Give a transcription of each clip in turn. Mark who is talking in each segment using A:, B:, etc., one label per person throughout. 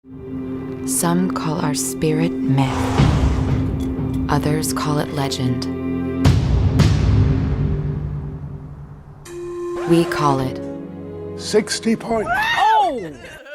A: Some call our spirit myth. Others call it legend. We call it
B: 60 points.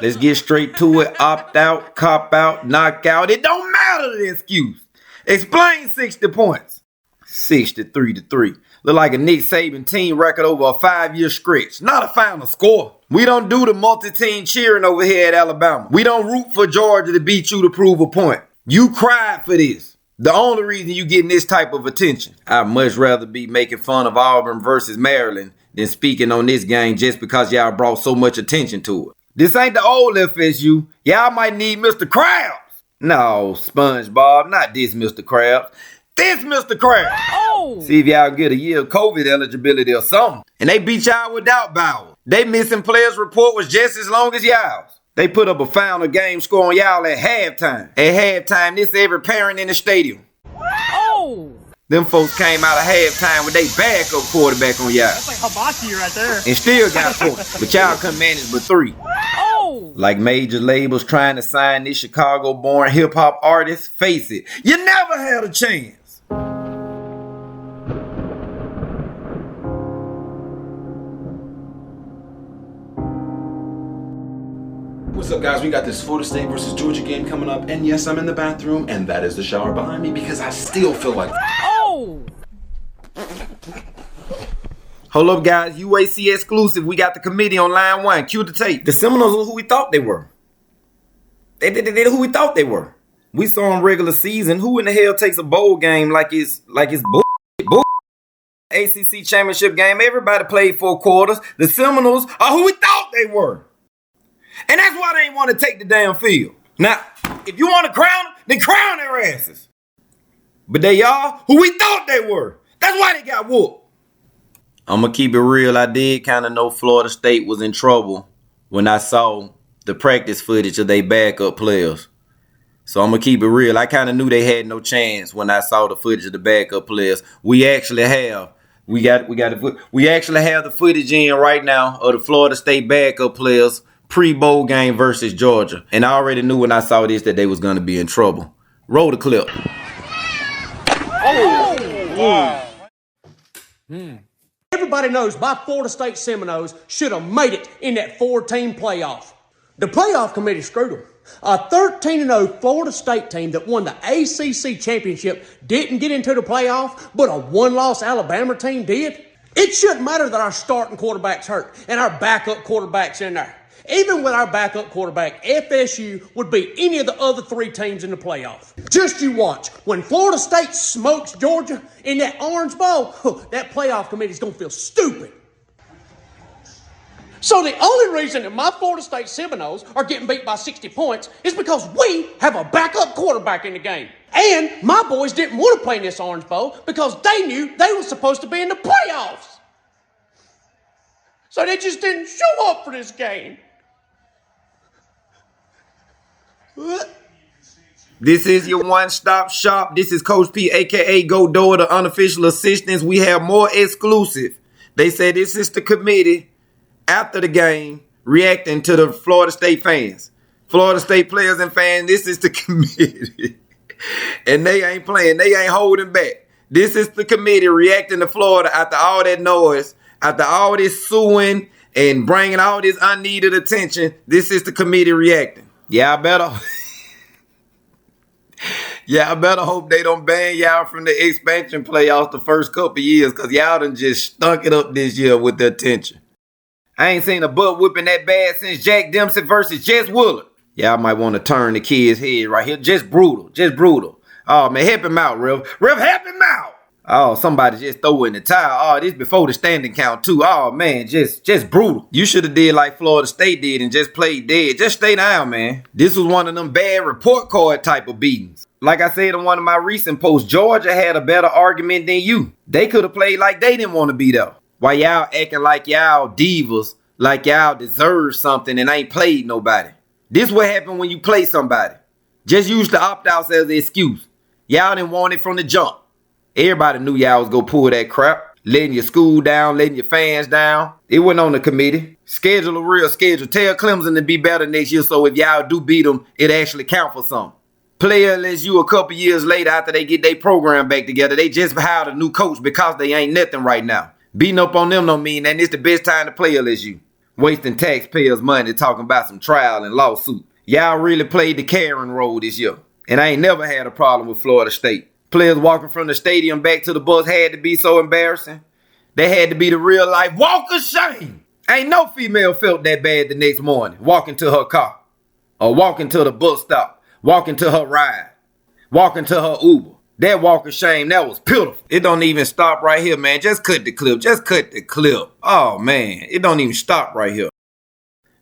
C: Let's get straight to it. Opt out, cop out, knock out. It don't matter the excuse. Explain 60 points. 63-3. Look like a Nick Saban team record over a 5-year stretch. Not a final score. We don't do the multi-team cheering over here at Alabama. We don't root for Georgia to beat you to prove a point. You cried for this. The only reason you getting this type of attention. I'd much rather be making fun of Auburn versus Maryland than speaking on this game just because y'all brought so much attention to it. This ain't the old FSU. Y'all might need Mr. Krabs. No, SpongeBob, not this Mr. Krabs. This Mr. Krabs. See if y'all get a year of COVID eligibility or something. And they beat y'all without Bauer. They missing players report was just as long as y'all's. They put up a final game score on y'all at halftime. At halftime, this every parent in the stadium. Them folks came out of halftime with they backup quarterback on y'all.
D: That's like Habaki right there.
C: And still got points. But y'all couldn't manage but 3. Like major labels trying to sign this Chicago-born hip-hop artist, face it, you never had a chance.
E: What's up, guys? We got this Florida State versus Georgia game coming up, and yes, I'm in the bathroom, and that is the shower behind me because I still feel like...
C: Hold up, guys. UAC exclusive. We got the committee on line 1. Cue the tape. The Seminoles are who we thought they were. They who we thought they were. We saw in regular season. Who in the hell takes a bowl game like it's bull? ACC championship game. Everybody played 4 quarters. The Seminoles are who we thought they were. And that's why they ain't want to take the damn field. Now, if you want to crown them, then crown their asses. But they are who we thought they were. That's why they got whooped. I'm going to keep it real. I did kind of know Florida State was in trouble when I saw the practice footage of their backup players. So I'm going to keep it real. I kind of knew they had no chance when I saw the footage of the backup players. We actually have the footage in right now of the Florida State backup players pre-bowl game versus Georgia. And I already knew when I saw this that they was going to be in trouble. Roll the clip.
D: Everybody knows my Florida State Seminoles should have made it in that 4-team playoff. The playoff committee screwed them. A 13-0 Florida State team that won the ACC championship didn't get into the playoff, but a 1-loss Alabama team did. It shouldn't matter that our starting quarterback's hurt and our backup quarterback's in there. Even with our backup quarterback, FSU would beat any of the other 3 teams in the playoff. Just you watch. When Florida State smokes Georgia in that Orange Bowl, that playoff committee's going to feel stupid. So the only reason that my Florida State Seminoles are getting beat by 60 points is because we have a backup quarterback in the game. And my boys didn't want to play in this Orange Bowl because they knew they were supposed to be in the playoffs. So they just didn't show up for this game.
C: This is your one-stop shop. This is Coach P, a.k.a. Godot, the unofficial assistants. We have more exclusive. They say this is the committee after the game reacting to the Florida State fans. Florida State players and fans, this is the committee. And they ain't playing. They ain't holding back. This is the committee reacting to Florida after all that noise, after all this suing and bringing all this unneeded attention. This is the committee reacting. Yeah, I better hope they don't ban y'all from the expansion playoffs the first couple years, because y'all done just stunk it up this year with the attention. I ain't seen a butt whipping that bad since Jack Dempsey versus Jess Willard. Y'all might want to turn the kid's head right here. Just brutal. Oh, man, help him out, Rev. Rev, help him out. Oh, somebody just throw in the towel. Oh, this before the standing count, too. Oh, man, just brutal. You should have did like Florida State did and just played dead. Just stay down, man. This was one of them bad report card type of beatings. Like I said in one of my recent posts, Georgia had a better argument than you. They could have played like they didn't want to be there. While y'all acting like y'all divas, like y'all deserve something and ain't played nobody. This what happened when you play somebody. Just use the opt-outs as an excuse. Y'all didn't want it from the jump. Everybody knew y'all was gonna pull that crap. letting your school down, letting your fans down. It went on the committee. Schedule a real schedule. Tell Clemson to be better next year so if y'all do beat them, it actually count for something. Play LSU a couple years later after they get their program back together. They just hired a new coach because they ain't nothing right now. Beating up on them don't mean that it's the best time to play LSU. Wasting taxpayers' money talking about some trial and lawsuit. Y'all really played the Karen role this year. And I ain't never had a problem with Florida State. Players walking from the stadium back to the bus had to be so embarrassing. They had to be the real life walk of shame. Ain't no female felt that bad the next morning walking to her car. Or walking to the bus stop. Walking to her ride. Walking to her Uber. That walk of shame, that was pitiful. It don't even stop right here, man. Just cut the clip. Just cut the clip. Oh, man. It don't even stop right here.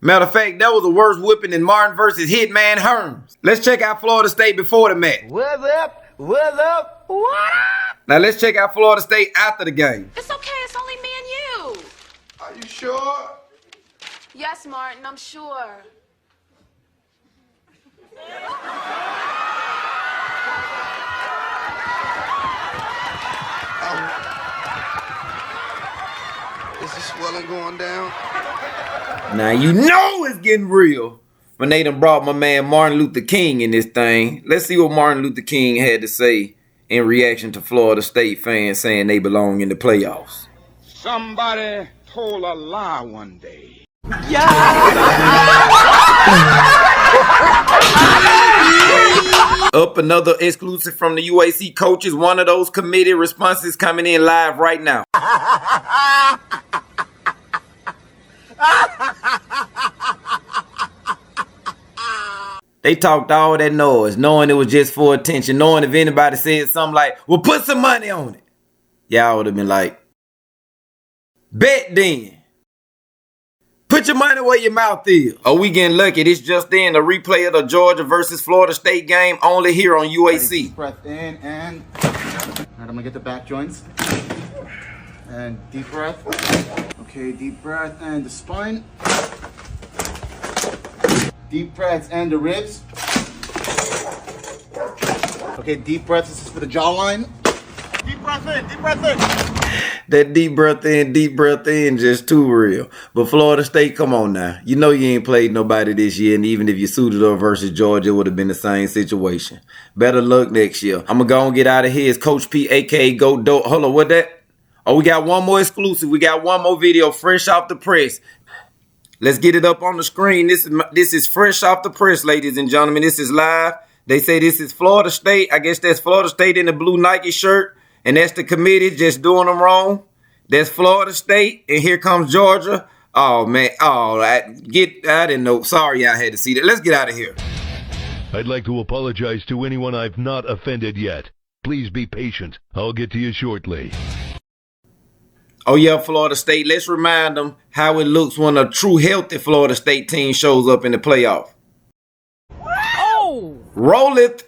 C: Matter of fact, that was a worse whipping than Martin versus Hitman Herms. Let's check out Florida State before the match.
F: What's up? What's up? What up?
C: Now let's check out Florida State after the game.
G: It's okay, it's only me and you.
B: Are you sure?
G: Yes, Martin, I'm sure.
B: Is the swelling going down?
C: Now you know it's getting real when they done brought my man Martin Luther King in this thing. Let's see what Martin Luther King had to say in reaction to Florida State fans saying they belong in the playoffs.
H: Somebody told a lie one day.
C: Up another exclusive from the UAC coaches. One of those committee responses coming in live right now. They talked all that noise, knowing it was just for attention, knowing if anybody said something like, well, put some money on it. Y'all would have been like, bet then. Put your money where your mouth is. Oh, we getting lucky. This just in, a replay of the Georgia versus Florida State game only here on UAC.
F: Deep breath in and... All right, I'm gonna get the back joints. And deep breath. Okay, deep breath and the spine. Deep breaths and the ribs. Okay, deep breaths. This is for the jawline. Deep breath in, deep breath in.
C: That deep breath in, just too real. But Florida State, come on now. You know you ain't played nobody this year, and even if you suited up versus Georgia, it would have been the same situation. Better luck next year. I'm going to go and get out of here. It's Coach P, a.k.a. Go Dope. Hold on, what that? Oh, we got one more exclusive. We got one more video fresh off the press. Let's get it up on the screen. This is fresh off the press, ladies and gentlemen. This is live. They say this is Florida State. I guess that's Florida State in the blue Nike shirt. And that's the committee just doing them wrong. That's Florida State. And here comes Georgia. Oh, man. Oh, I didn't know. Sorry I had to see that. Let's get out of here.
I: I'd like to apologize to anyone I've not offended yet. Please be patient. I'll get to you shortly.
C: Oh, yeah, Florida State. Let's remind them how it looks when a true healthy Florida State team shows up in the playoff. Oh! Rolleth.